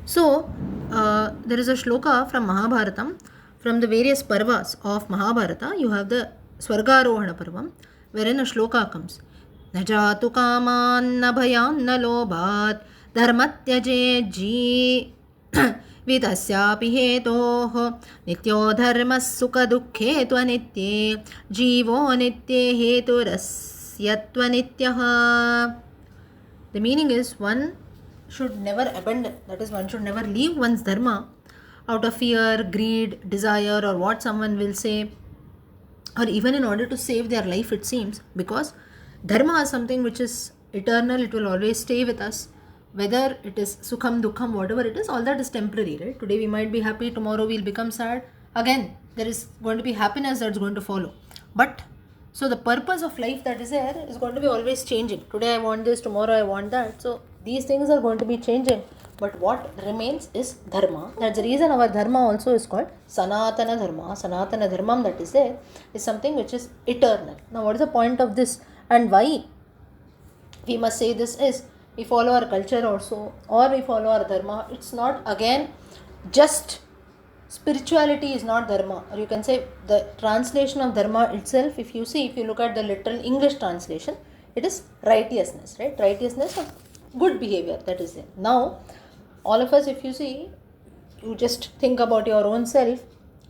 So, there is a shloka from Mahabharatam. From the various parvas of Mahabharata, you have the Swargarohana Parvam, wherein a shloka comes. Najatu kaman na bhayan na lobhat dharmatyaje ji vitasyapi hetoh nityo dharmas sukha dukhe tvanitye jivo nitye heturasya nityaha. The meaning is one should never abandon, that is, one should never leave one's dharma out of fear, greed, desire, or what someone will say, or even in order to save their life, it seems, because dharma is something which is eternal, it will always stay with us. Whether it is sukham, dukkham, whatever it is, all that is temporary, right? Today we might be happy, tomorrow we'll become sad. Again, there is going to be happiness that's going to follow. But so the purpose of life that is there is going to be always changing. Today I want this, tomorrow I want that. So these things are going to be changing. But what remains is dharma. That's the reason our dharma also is called Sanatana Dharma. Sanatana Dharmam that is there is something which is eternal. Now what is the point of this and why we must say this is we follow our culture also or we follow our dharma. It's not again just spirituality is not dharma, or you can say the translation of dharma itself, if you see, if you look at the literal English translation, it is righteousness, right? Righteousness of good behavior, that is there. Now all of us, if you see, you just think about your own self,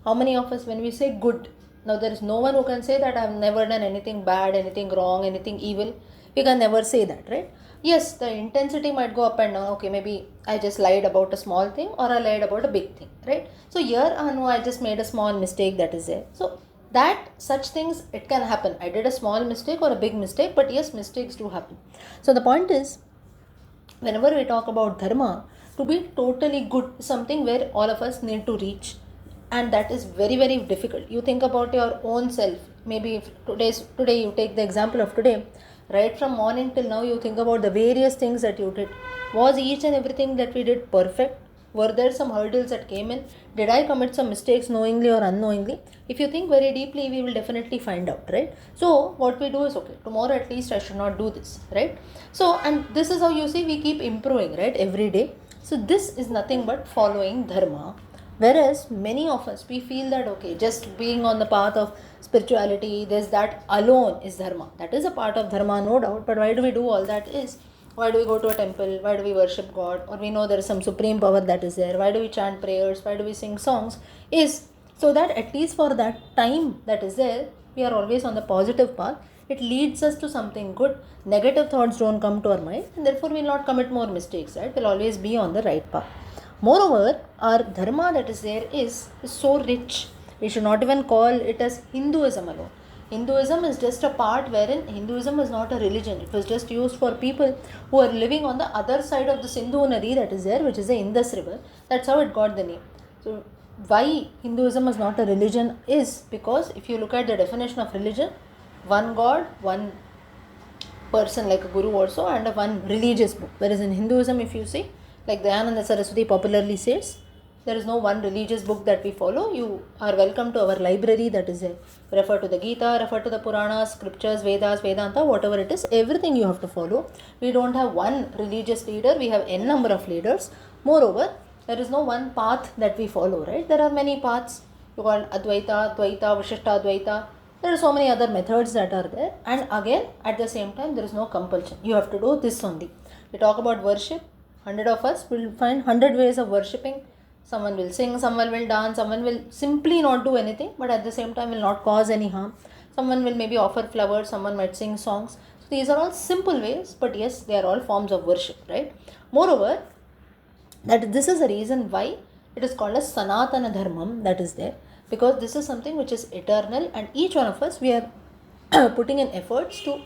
how many of us when we say good, now there is no one who can say that I have never done anything bad, anything wrong, anything evil. We can never say that, right? Yes, the intensity might go up and down. Okay, maybe I just lied about a small thing or I lied about a big thing, right? So here, no, I just made a small mistake, that is there. So that such things, it can happen. I did a small mistake or a big mistake, but yes, mistakes do happen. So the point is, whenever we talk about dharma, to be totally good is something where all of us need to reach, and that is very very difficult. You think about your own self. Maybe if today you take the example of today, right from morning till now, you think about the various things that you did. Was each and everything that we did perfect? Were there some hurdles that came in? Did I commit some mistakes knowingly or unknowingly? If you think very deeply, we will definitely find out, right? So what we do is, okay, tomorrow at least I should not do this, right? So, and this is how you see we keep improving, right, every day. So this is nothing but following dharma. Whereas many of us, we feel that, okay, just being on the path of spirituality, this, that alone is dharma. That is a part of dharma, no doubt. But why do we do all that is, why do we go to a temple? Why do we worship God? Or we know there is some supreme power that is there. Why do we chant prayers? Why do we sing songs? Is so that at least for that time that is there, we are always on the positive path. It leads us to something good. Negative thoughts don't come to our mind, and therefore we will not commit more mistakes, right? We'll always be on the right path. Moreover, our dharma that is there is so rich. We should not even call it as Hinduism alone. Hinduism is just a part wherein Hinduism is not a religion. It was just used for people who are living on the other side of the Sindhu Nadi that is there, which is the Indus River. That's how it got the name. So, why Hinduism is not a religion is because if you look at the definition of religion, one God, one person like a guru also, and a one religious book. Whereas in Hinduism, if you see, like Dayananda Saraswati popularly says, there is no one religious book that we follow. You are welcome to our library that is there. Refer to the Gita, refer to the Puranas, scriptures, Vedas, Vedanta, whatever it is, everything you have to follow. We don't have one religious leader, we have n number of leaders. Moreover, there is no one path that we follow, right? There are many paths. You call Advaita, Dvaita, Vishishta Advaita. There are so many other methods that are there. And again, at the same time, there is no compulsion. You have to do this only. We talk about worship. 100 of us will find 100 ways of worshipping. Someone will sing, someone will dance, someone will simply not do anything, but at the same time will not cause any harm. Someone will maybe offer flowers, someone might sing songs. So these are all simple ways, but yes, they are all forms of worship, right? Moreover, that this is the reason why it is called as Sanatana Dharmam that is there, because this is something which is eternal, and each one of us, we are putting in efforts to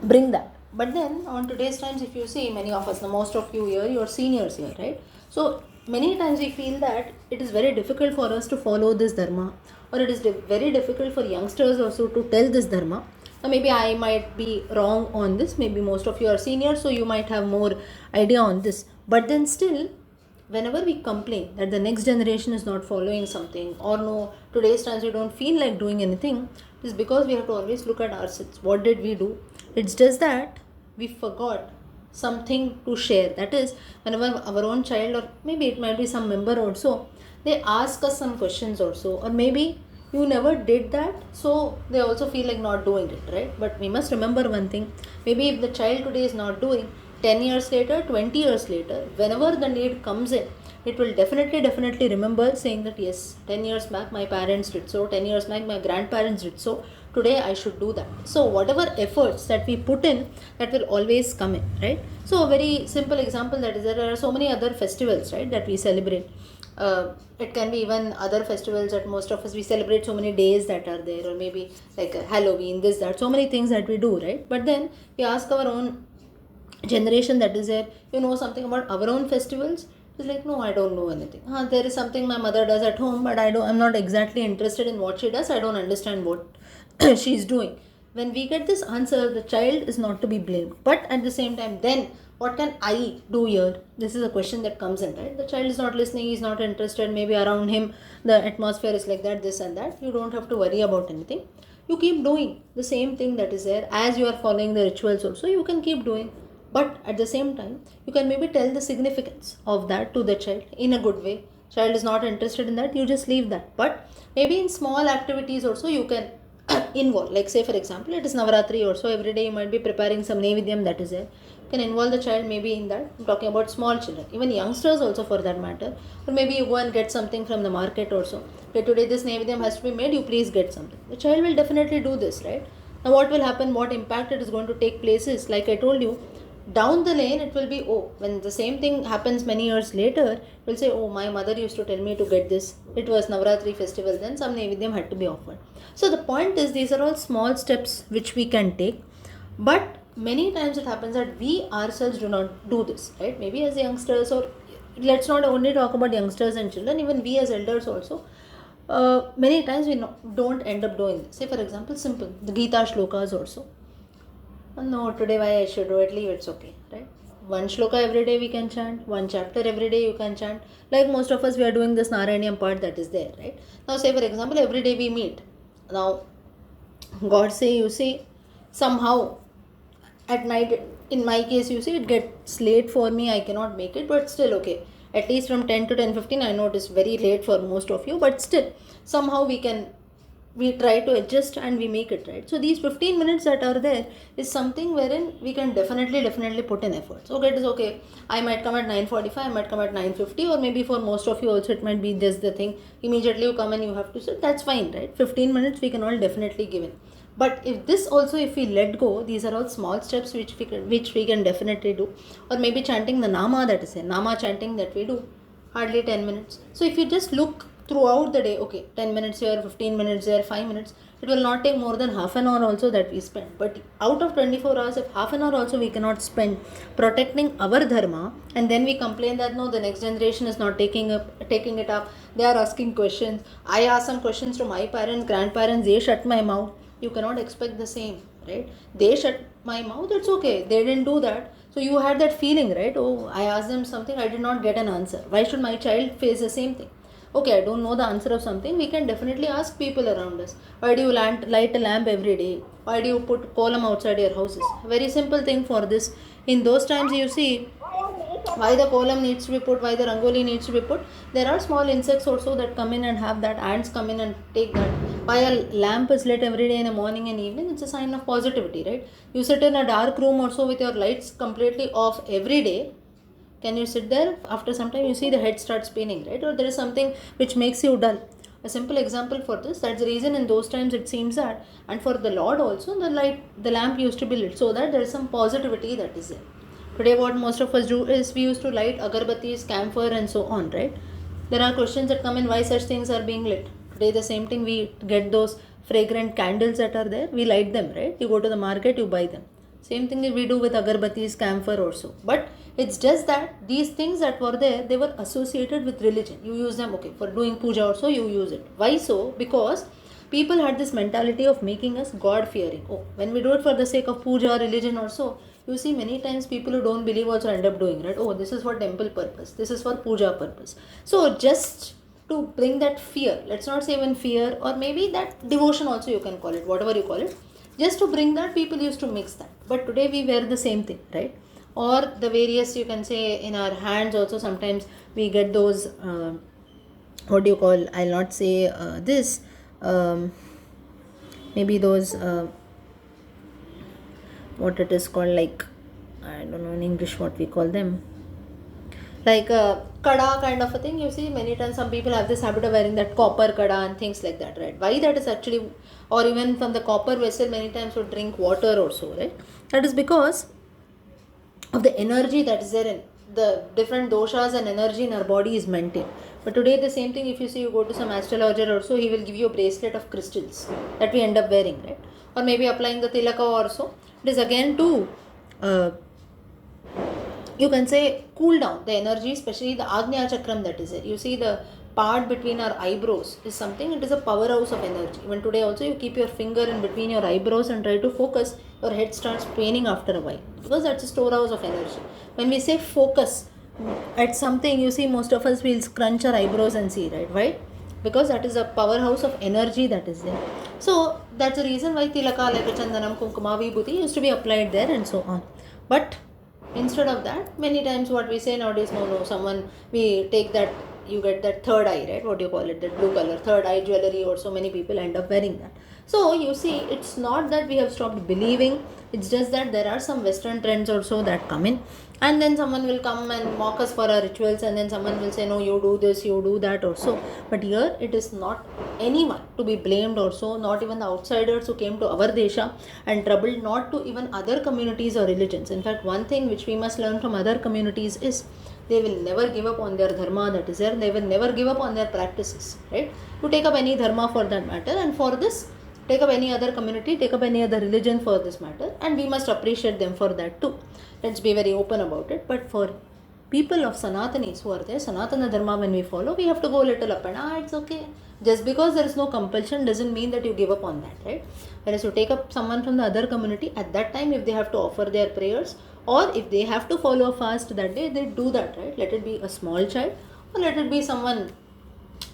bring that. But then on today's times, if you see, many of us, the most of you here, you're seniors here, right? So many times we feel that it is very difficult for us to follow this dharma, or it is very difficult for youngsters also to tell this dharma. Now maybe I might be wrong on this, maybe most of you are seniors, so you might have more idea on this. But then still, whenever we complain that the next generation is not following something, or no, today's times we don't feel like doing anything, it is because we have to always look at ourselves. What did we do? It's just that we forgot something to share. That is, whenever our own child, or maybe it might be some member also, they ask us some questions also, or maybe you never did that, so they also feel like not doing it, right? But we must remember one thing, maybe if the child today is not doing, 10 years later, 20 years later, whenever the need comes in, it will definitely remember saying that yes, 10 years back my parents did so, 10 years back my grandparents did so, today I should do that. So whatever efforts that we put in, that will always come in, right? So a very simple example, that is, there are so many other festivals, right, that we celebrate. It can be even other festivals that most of us, we celebrate so many days that are there, or maybe like Halloween, this, that, so many things that we do, right? But then we ask our own generation that is there, you know something about our own festivals? It's like, no, I don't know anything. There is something my mother does at home, but I'm not exactly interested in what she does. I don't understand what she's doing. When we get this answer, the child is not to be blamed. But at the same time, then what can I do here? This is a question that comes in, right? The child is not listening, he's not interested, maybe around him the atmosphere is like that, this and that. You don't have to worry about anything. You keep doing the same thing that is there. As you are following the rituals also, you can keep doing. But at the same time, you can maybe tell the significance of that to the child in a good way. Child is not interested in that, you just leave that. But maybe in small activities also you can involve. Like say for example, it is Navaratri or so, every day you might be preparing some Nevidyam that is there. You can involve the child maybe in that. I'm talking about small children, even youngsters also for that matter. Or maybe you go and get something from the market also. Okay, today this Nevidyam has to be made, you please get something. The child will definitely do this, right? Now what will happen, what impact it is going to take place is, like I told you, down the lane it will be, oh, when the same thing happens many years later, we'll say, oh, my mother used to tell me to get this, it was Navratri festival, then some Nevidyam had to be offered. So the point is, these are all small steps which we can take, but many times it happens that we ourselves do not do this, right? Maybe as youngsters, or let's not only talk about youngsters and children, even we as elders also, many times we don't end up doing this. Say for example, simple, the Gita shlokas also. No, today why I should do it, leave, it's okay, right? One shloka every day we can chant, one chapter every day you can chant. Like most of us, we are doing this Narayaniam part that is there, right? Now say for example, every day we meet. Now, God say, you see, somehow at night, in my case, you see, it gets late for me, I cannot make it, but still okay. At least from 10 to 10:15, I know it is very late for most of you, but still, somehow we try to adjust and we make it, right? So these 15 minutes that are there is something wherein we can definitely put in efforts. Okay, it is okay, I might come at 9:45, I might come at 9:50, or maybe for most of you also it might be just the thing, immediately you come and you have to sit, that's fine, right? 15 minutes we can all definitely give in. But if this also, if we let go, these are all small steps which we can definitely do. Or maybe chanting the nama, that is a nama chanting that we do, hardly 10 minutes. So if you just look throughout the day, okay, 10 minutes here, 15 minutes there, 5 minutes, it will not take more than half an hour also that we spend. But out of 24 hours, if half an hour also we cannot spend protecting our dharma, and then we complain that no, the next generation is not taking it up, they are asking questions, I ask some questions to my parents, grandparents, they shut my mouth. You cannot expect the same, right? They shut my mouth, it's okay, they didn't do that. So you had that feeling, right? Oh, I asked them something, I did not get an answer. Why should my child face the same thing? Okay, I don't know the answer of something, we can definitely ask people around us. Why do you light a lamp every day? Why do you put column outside your houses? Very simple thing for this. In those times, you see, why the column needs to be put, why the rangoli needs to be put. There are small insects also that come in and have that, ants come in and take that. Why a lamp is lit every day in the morning and evening, it's a sign of positivity, right? You sit in a dark room also with your lights completely off every day, can you sit there? After some time you see the head starts spinning, right? Or there is something which makes you dull. A simple example for this, that's the reason in those times it seems that, and for the Lord also, the lamp used to be lit so that there is some positivity that is there. Today what most of us do is we used to light agarbattis, camphor and so on, right? There are questions that come in, why such things are being lit. Today the same thing, we get those fragrant candles that are there, we light them, right? You go to the market, you buy them. Same thing we do with agarbattis, camphor also. But it's just that these things that were there, they were associated with religion. You use them, okay, for doing puja also you use it. Why so? Because people had this mentality of making us God-fearing. Oh, when we do it for the sake of puja, religion also, you see many times people who don't believe also end up doing, right? Oh, this is for temple purpose, this is for puja purpose. So just to bring that fear, let's not say even fear, or maybe that devotion also you can call it, whatever you call it, just to bring that, people used to mix that. But today we wear the same thing, right? or the various, you can say, in our hands also sometimes we get those, what do you call, I'll not say this, maybe those, what it is called, like, I don't know in English what we call them, like a kada kind of a thing. You see, many times some people have this habit of wearing that copper kada and things like that, right? Why that is actually, or even from the copper vessel, many times would drink water also, right? That is because of the energy that is there in the different doshas, and energy in our body is maintained. But today the same thing, if you see, you go to some astrologer also, he will give you a bracelet of crystals that we end up wearing, right? Or maybe applying the tilaka also. It is again to you can say cool down the energy, especially the Agnya Chakram that is there. You see, the part between our eyebrows is something, it is a powerhouse of energy. Even today also, you keep your finger in between your eyebrows and try to focus, your head starts paining after a while, because that's a storehouse of energy. When we say focus at something, you see, most of us will scrunch our eyebrows and see, right? Why? Because that is a powerhouse of energy that is there. So that's the reason why tilaka, like a chandanam, kumkuma, vibhuti used to be applied there and so on. But instead of that, many times what we say nowadays, no, someone, we take that, you get that third eye, right? What do you call it? That blue color, third eye jewelry, or so many people end up wearing that. So you see, it's not that we have stopped believing, it's just that there are some Western trends also that come in, and then someone will come and mock us for our rituals, and then someone will say, no, you do this, you do that also. But here it is not anyone to be blamed also, not even the outsiders who came to our desha and troubled, not to even other communities or religions. In fact, one thing which we must learn from other communities is they will never give up on their dharma that is there, they will never give up on their practices, right? You take up any dharma for that matter, and for this, take up any other community, take up any other religion for this matter, and we must appreciate them for that too. Let's be very open about it. But for people of Sanatanis who are there, Sanatana Dharma, when we follow, we have to go a little up and it's okay. Just because there is no compulsion doesn't mean that you give up on that, right? Whereas you take up someone from the other community, at that time, if they have to offer their prayers, or if they have to follow a fast that day, they do that, right? Let it be a small child, or let it be someone,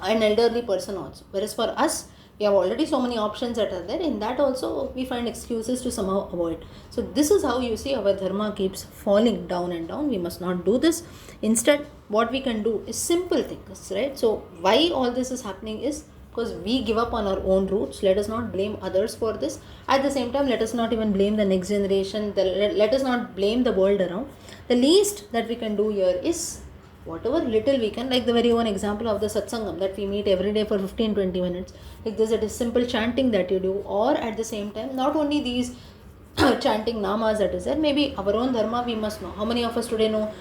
an elderly person also. Whereas for us, we have already so many options that are there. In that also, we find excuses to somehow avoid. So this is how you see our dharma keeps falling down and down. We must not do this. Instead, what we can do is simple things, right? So why all this is happening is because we give up on our own roots. Let us not blame others for this. At the same time, let us not even blame the next generation. Let us not blame the world around. The least that we can do here is whatever little we can, like the very own example of the satsangam that we meet every day for 15-20 minutes, like this, it is simple chanting that you do, or at the same time, not only these chanting namas that is there, maybe our own dharma we must know. How many of us today know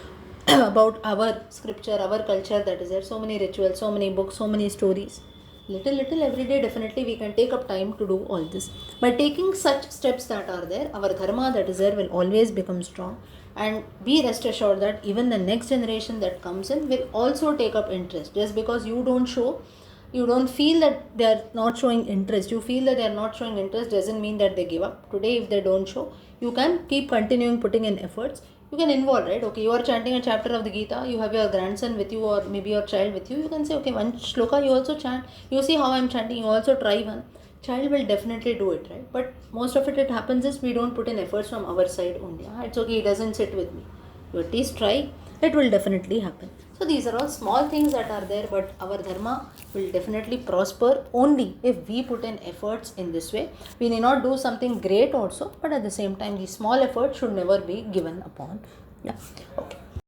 about our scripture, our culture that is there? So many rituals, so many books, so many stories. Little every day, definitely we can take up time to do all this. By taking such steps that are there, our dharma that is there will always become strong. And be rest assured that even the next generation that comes in will also take up interest. Just because you don't show, you don't feel that they are not showing interest, you feel that they are not showing interest, doesn't mean that they give up. Today, if they don't show, you can keep continuing putting in efforts. You can involve, right? Okay, you are chanting a chapter of the Gita, you have your grandson with you, or maybe your child with you. You can say, okay, one shloka you also chant. You see how I am chanting, you also try one. Child will definitely do it, right? But most of it happens is we don't put in efforts from our side only. It's okay, he doesn't sit with me. You at least try, it will definitely happen. So these are all small things that are there, but our dharma will definitely prosper only if we put in efforts in this way. We need not do something great also, but at the same time, these small efforts should never be given upon. Yeah. Okay.